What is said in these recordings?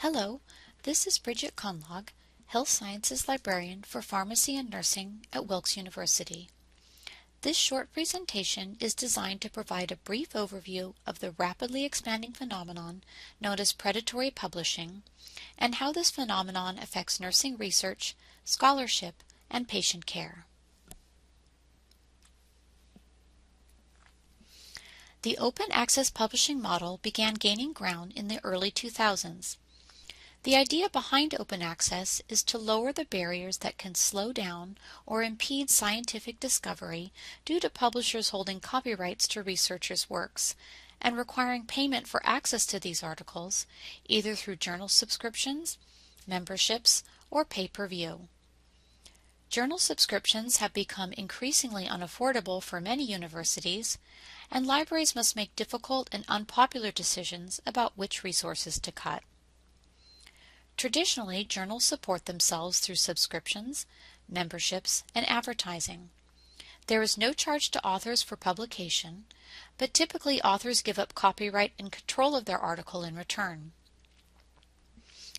Hello, this is Bridget Conlog, Health Sciences Librarian for Pharmacy and Nursing at Wilkes University. This short presentation is designed to provide a brief overview of the rapidly expanding phenomenon known as predatory publishing and how this phenomenon affects nursing research, scholarship, and patient care. The open access publishing model began gaining ground in the early 2000s. The idea behind open access is to lower the barriers that can slow down or impede scientific discovery due to publishers holding copyrights to researchers' works and requiring payment for access to these articles, either through journal subscriptions, memberships, or pay-per-view. Journal subscriptions have become increasingly unaffordable for many universities, and libraries must make difficult and unpopular decisions about which resources to cut. Traditionally, journals support themselves through subscriptions, memberships, and advertising. There is no charge to authors for publication, but typically authors give up copyright and control of their article in return.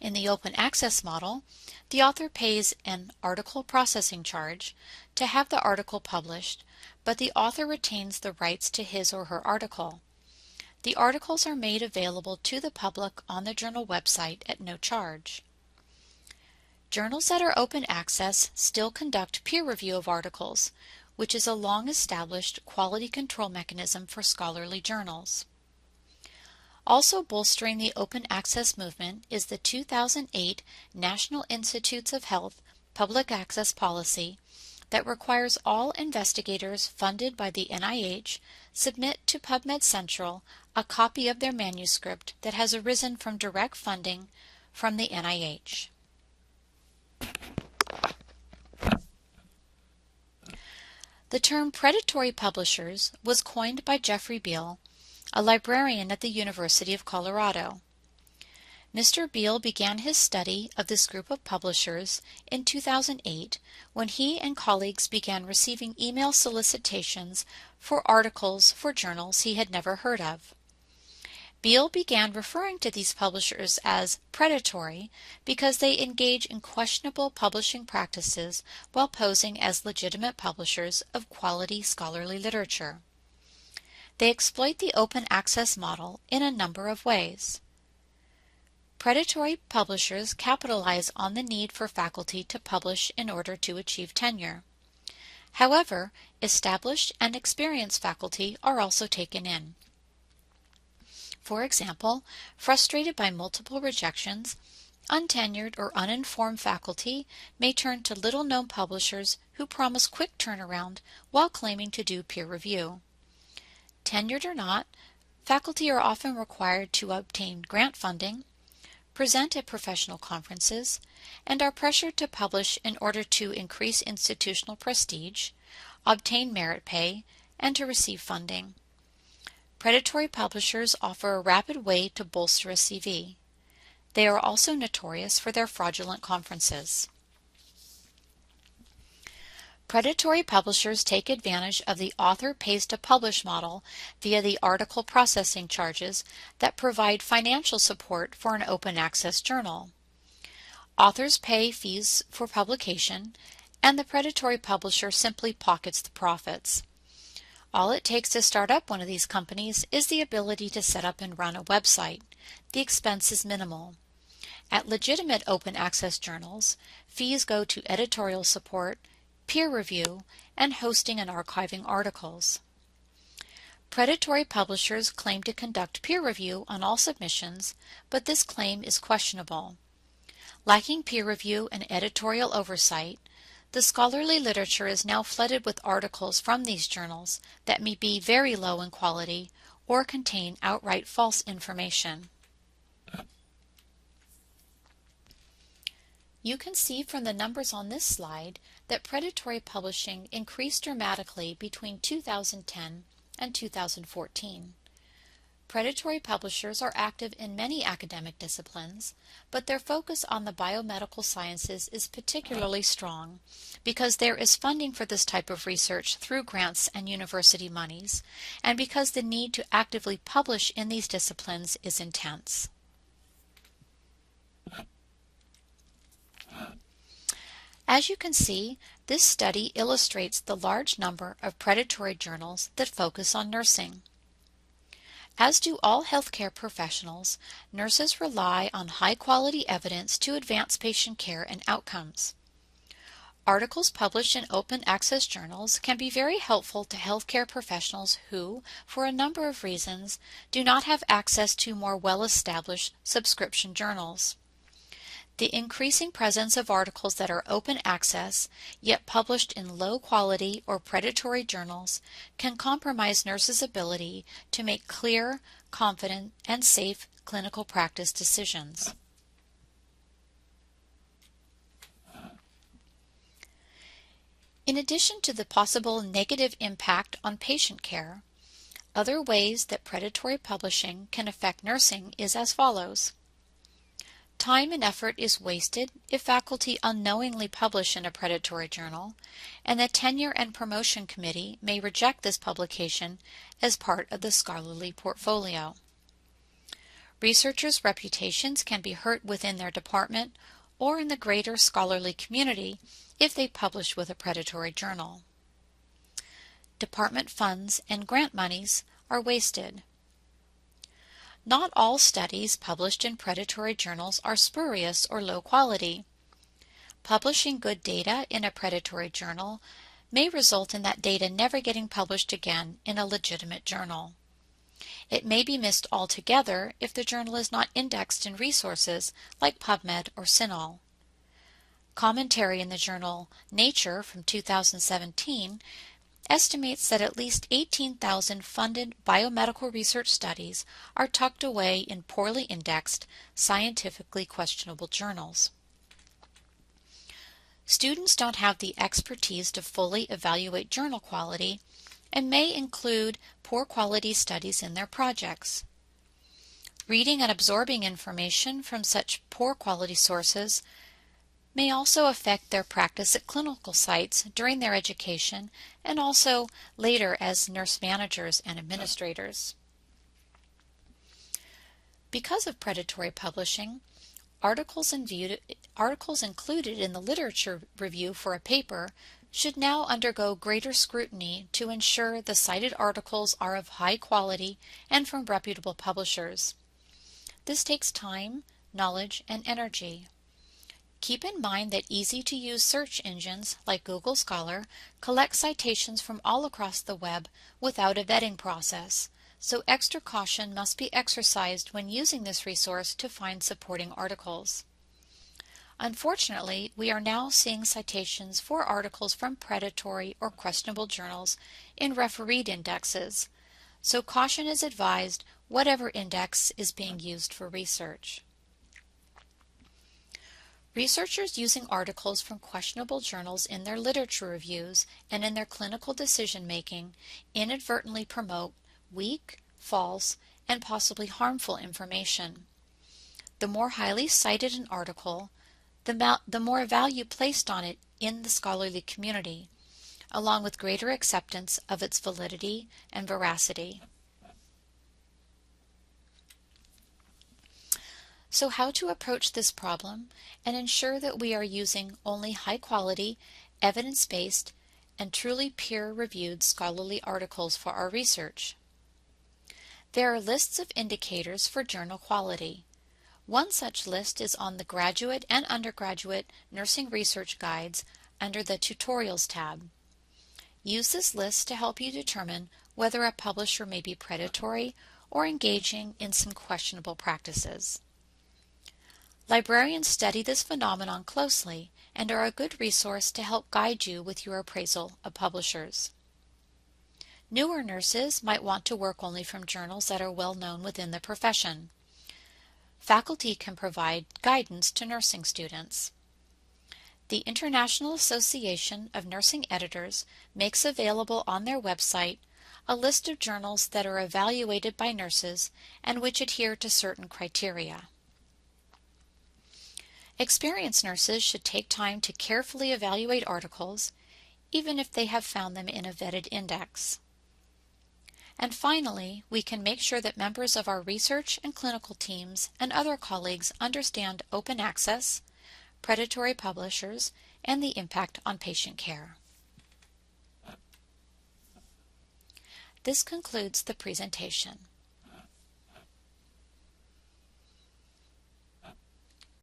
In the open access model, the author pays an article processing charge to have the article published, but the author retains the rights to his or her article. The articles are made available to the public on the journal website at no charge. Journals that are open access still conduct peer review of articles, which is a long-established quality control mechanism for scholarly journals. Also bolstering the open access movement is the 2008 National Institutes of Health Public Access Policy that requires all investigators funded by the NIH submit to PubMed Central a copy of their manuscript that has arisen from direct funding from the NIH. The term predatory publishers was coined by Jeffrey Beal, a librarian at the University of Colorado. Mr. Beal began his study of this group of publishers in 2008 when he and colleagues began receiving email solicitations for articles for journals he had never heard of. Beal began referring to these publishers as predatory because they engage in questionable publishing practices while posing as legitimate publishers of quality scholarly literature. They exploit the open access model in a number of ways. Predatory publishers capitalize on the need for faculty to publish in order to achieve tenure. However, established and experienced faculty are also taken in. For example, frustrated by multiple rejections, untenured or uninformed faculty may turn to little-known publishers who promise quick turnaround while claiming to do peer review. Tenured or not, faculty are often required to obtain grant funding, present at professional conferences, and are pressured to publish in order to increase institutional prestige, obtain merit pay, and to receive funding. Predatory publishers offer a rapid way to bolster a CV. They are also notorious for their fraudulent conferences. Predatory publishers take advantage of the author pays to publish model via the article processing charges that provide financial support for an open access journal. Authors pay fees for publication, and the predatory publisher simply pockets the profits. All it takes to start up one of these companies is the ability to set up and run a website. The expense is minimal. At legitimate open access journals, fees go to editorial support, peer review, and hosting and archiving articles. Predatory publishers claim to conduct peer review on all submissions, but this claim is questionable. Lacking peer review and editorial oversight, the scholarly literature is now flooded with articles from these journals that may be very low in quality or contain outright false information. You can see from the numbers on this slide that predatory publishing increased dramatically between 2010 and 2014. Predatory publishers are active in many academic disciplines, but their focus on the biomedical sciences is particularly strong because there is funding for this type of research through grants and university monies, and because the need to actively publish in these disciplines is intense. As you can see, this study illustrates the large number of predatory journals that focus on nursing. As do all healthcare professionals, nurses rely on high-quality evidence to advance patient care and outcomes. Articles published in open access journals can be very helpful to healthcare professionals who, for a number of reasons, do not have access to more well-established subscription journals. The increasing presence of articles that are open access, yet published in low quality or predatory journals, can compromise nurses' ability to make clear, confident, and safe clinical practice decisions. In addition to the possible negative impact on patient care, other ways that predatory publishing can affect nursing is as follows. Time and effort is wasted if faculty unknowingly publish in a predatory journal, and the Tenure and Promotion Committee may reject this publication as part of the scholarly portfolio. Researchers' reputations can be hurt within their department or in the greater scholarly community if they publish with a predatory journal. Department funds and grant monies are wasted. Not all studies published in predatory journals are spurious or low quality. Publishing good data in a predatory journal may result in that data never getting published again in a legitimate journal. It may be missed altogether if the journal is not indexed in resources like PubMed or CINAHL. Commentary in the journal Nature from 2017 estimates that at least 18,000 funded biomedical research studies are tucked away in poorly indexed, scientifically questionable journals. Students don't have the expertise to fully evaluate journal quality and may include poor quality studies in their projects. Reading and absorbing information from such poor quality sources may also affect their practice at clinical sites during their education and also later as nurse managers and administrators. Because of predatory publishing, articles included in the literature review for a paper should now undergo greater scrutiny to ensure the cited articles are of high quality and from reputable publishers. This takes time, knowledge, and energy. Keep in mind that easy-to-use search engines like Google Scholar collect citations from all across the web without a vetting process, so extra caution must be exercised when using this resource to find supporting articles. Unfortunately, we are now seeing citations for articles from predatory or questionable journals in refereed indexes, so caution is advised whatever index is being used for research. Researchers using articles from questionable journals in their literature reviews and in their clinical decision-making inadvertently promote weak, false, and possibly harmful information. The more highly cited an article, the more value placed on it in the scholarly community, along with greater acceptance of its validity and veracity. So how to approach this problem and ensure that we are using only high-quality, evidence-based, and truly peer-reviewed scholarly articles for our research? There are lists of indicators for journal quality. One such list is on the graduate and undergraduate nursing research guides under the Tutorials tab. Use this list to help you determine whether a publisher may be predatory or engaging in some questionable practices. Librarians study this phenomenon closely and are a good resource to help guide you with your appraisal of publishers. Newer nurses might want to work only from journals that are well known within the profession. Faculty can provide guidance to nursing students. The International Association of Nursing Editors makes available on their website a list of journals that are evaluated by nurses and which adhere to certain criteria. Experienced nurses should take time to carefully evaluate articles, even if they have found them in a vetted index. And finally, we can make sure that members of our research and clinical teams and other colleagues understand open access, predatory publishers, and the impact on patient care. This concludes the presentation.